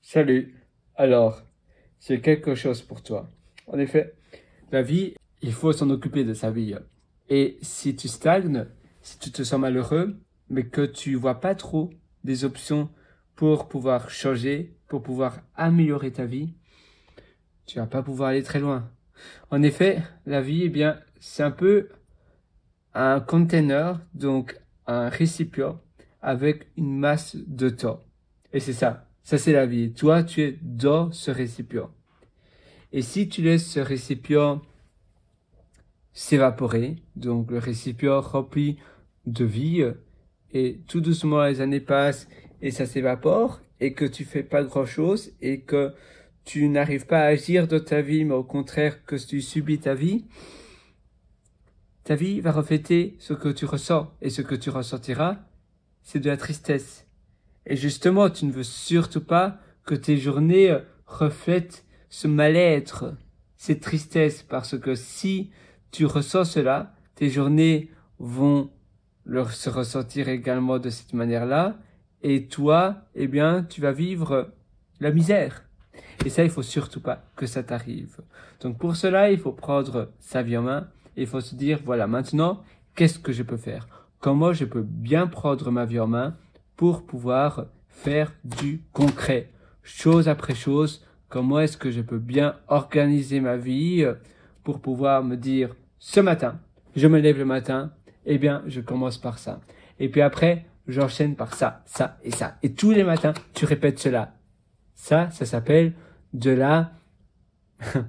Salut. Alors, j'ai quelque chose pour toi. En effet, la vie, il faut s'en occuper de sa vie. Et si tu stagnes, si tu te sens malheureux, mais que tu vois pas trop des options pour pouvoir changer, pour pouvoir améliorer ta vie, tu vas pas pouvoir aller très loin. En effet, la vie, eh bien, c'est un peu un container, donc un récipient avec une masse de temps. Et c'est ça. Ça, c'est la vie. Toi, tu es dans ce récipient. Et si tu laisses ce récipient s'évaporer, donc le récipient rempli de vie, et tout doucement les années passent et ça s'évapore, et que tu fais pas grand chose, et que tu n'arrives pas à agir dans ta vie, mais au contraire que tu subis ta vie va refléter ce que tu ressens, et ce que tu ressentiras, c'est de la tristesse. Et justement, tu ne veux surtout pas que tes journées reflètent ce mal-être, cette tristesse, parce que si tu ressens cela, tes journées vont se ressentir également de cette manière-là, et toi, eh bien, tu vas vivre la misère. Et ça, il faut surtout pas que ça t'arrive. Donc pour cela, il faut prendre sa vie en main, et il faut se dire, voilà, maintenant, qu'est-ce que je peux faire? Comment je peux bien prendre ma vie en main pour pouvoir faire du concret, chose après chose, comment est-ce que je peux bien organiser ma vie pour pouvoir me dire, ce matin, je me lève le matin, eh bien, je commence par ça. Et puis après, j'enchaîne par ça, ça et ça. Et tous les matins, tu répètes cela. Ça s'appelle de la...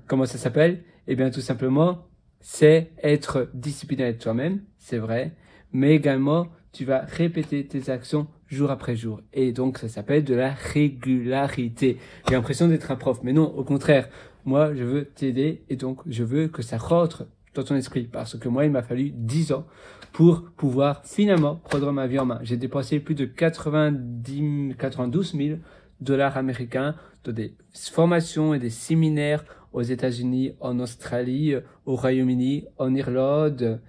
Comment ça s'appelle? Eh bien, tout simplement, c'est être discipliné avec toi-même, c'est vrai, mais également, tu vas répéter tes actions jour après jour. Et donc, ça s'appelle de la régularité. J'ai l'impression d'être un prof, mais non, au contraire, moi, je veux t'aider et donc, je veux que ça rentre dans ton esprit, parce que moi, il m'a fallu 10 ans pour pouvoir finalement prendre ma vie en main. J'ai dépensé plus de 92 000 dollars américains dans des formations et des séminaires aux États-Unis, en Australie, au Royaume-Uni, en Irlande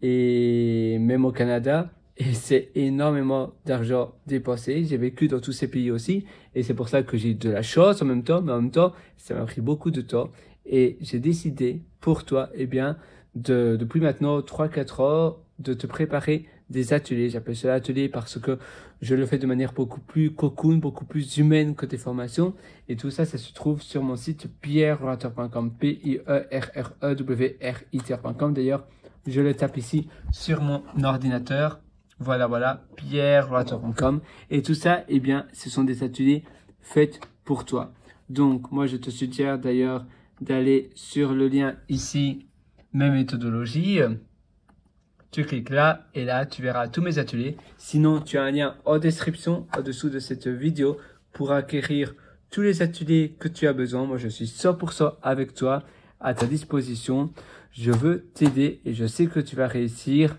et même au Canada. Et c'est énormément d'argent dépensé. J'ai vécu dans tous ces pays aussi. Et c'est pour ça que j'ai eu de la chance en même temps. Mais en même temps, ça m'a pris beaucoup de temps. Et j'ai décidé pour toi, eh bien, depuis maintenant 3-4 ans, de te préparer des ateliers. J'appelle cela atelier parce que je le fais de manière beaucoup plus cocoon, beaucoup plus humaine que tes formations. Et tout ça, ça se trouve sur mon site pierrewriter.com, pierrewriter.com. D'ailleurs, je le tape ici sur mon ordinateur. Voilà, pierrewriter.com. Et tout ça, eh bien, ce sont des ateliers faits pour toi. Donc, moi, je te suggère d'ailleurs d'aller sur le lien ici, mes méthodologies. Tu cliques là et là, tu verras tous mes ateliers. Sinon, tu as un lien en description au-dessous de cette vidéo pour acquérir tous les ateliers que tu as besoin. Moi, je suis 100% avec toi, à ta disposition. Je veux t'aider et je sais que tu vas réussir.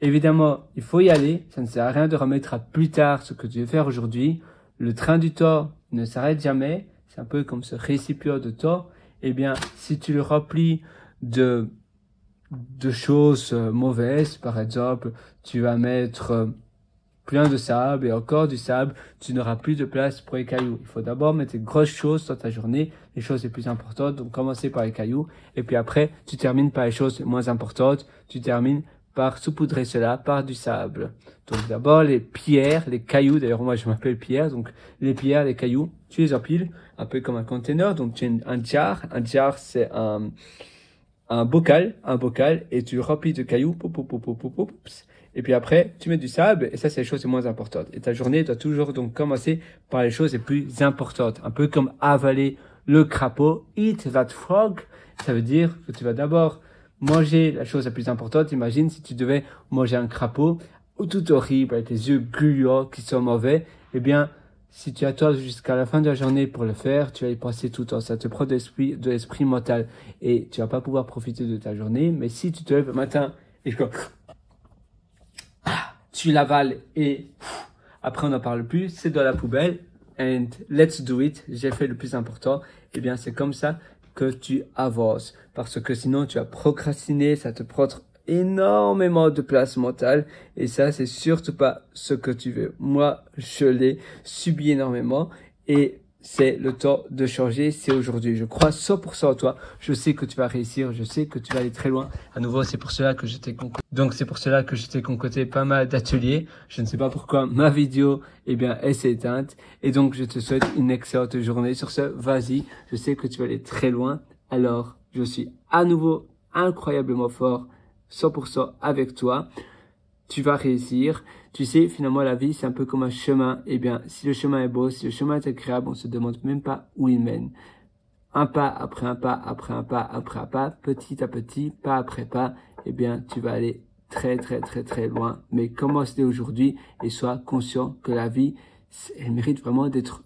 Évidemment, il faut y aller. Ça ne sert à rien de remettre à plus tard ce que tu veux faire aujourd'hui. Le train du temps ne s'arrête jamais. C'est un peu comme ce récipient de temps. Eh bien, si tu le remplis de choses mauvaises, par exemple, tu vas mettre plein de sable et encore du sable, tu n'auras plus de place pour les cailloux. Il faut d'abord mettre des grosses choses dans ta journée, les choses les plus importantes, donc commencer par les cailloux, et puis après, tu termines par les choses moins importantes, tu termines par saupoudrer cela par du sable. Donc d'abord les pierres, les cailloux, d'ailleurs moi je m'appelle Pierre, donc les pierres, les cailloux, tu les empiles, un peu comme un container, donc tu as un jar c'est un bocal, et tu le remplis de cailloux, et puis après, tu mets du sable, et ça, c'est les choses les moins importantes. Et ta journée doit toujours donc commencer par les choses les plus importantes. Un peu comme avaler le crapaud, eat that frog. Ça veut dire que tu vas d'abord manger la chose la plus importante. Imagine si tu devais manger un crapaud, ou tout horrible, avec les yeux gluants qui sont mauvais. Eh bien, si tu attends jusqu'à la fin de la journée pour le faire, tu vas y passer tout le temps. Ça te prend de l'esprit mental et tu vas pas pouvoir profiter de ta journée. Mais si tu te lèves le matin et que tu l'avales et après on n'en parle plus, c'est dans la poubelle. And let's do it. J'ai fait le plus important. Eh bien, c'est comme ça que tu avances. Parce que sinon, tu vas procrastiner, ça te prend énormément de place mentale et ça c'est surtout pas ce que tu veux. Moi je l'ai subi énormément et c'est le temps de changer, c'est aujourd'hui. Je crois 100% en toi. Je sais que tu vas réussir, je sais que tu vas aller très loin. À nouveau, c'est pour cela que je t'ai concocté. Donc, c'est pour cela que je t'ai concocté pas mal d'ateliers. Je ne sais pas pourquoi ma vidéo, eh bien, elle s'est éteinte. Et donc, je te souhaite une excellente journée. Sur ce, vas-y. Je sais que tu vas aller très loin. Alors, je suis à nouveau incroyablement fort, 100% avec toi. Tu vas réussir. Tu sais, finalement, la vie, c'est un peu comme un chemin. Eh bien, si le chemin est beau, si le chemin est agréable, on se demande même pas où il mène. Un pas après un pas, après un pas, après un pas, petit à petit, pas après pas, eh bien, tu vas aller très, très, très, très loin. Mais commence dès aujourd'hui et sois conscient que la vie, elle mérite vraiment d'être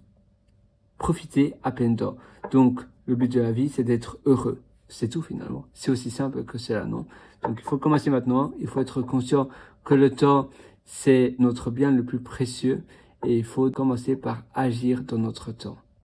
profitée à pleines dents. Donc, le but de la vie, c'est d'être heureux. C'est tout finalement. C'est aussi simple que cela, non? Donc, il faut commencer maintenant. Il faut être conscient que le temps, c'est notre bien le plus précieux et il faut commencer par agir dans notre temps.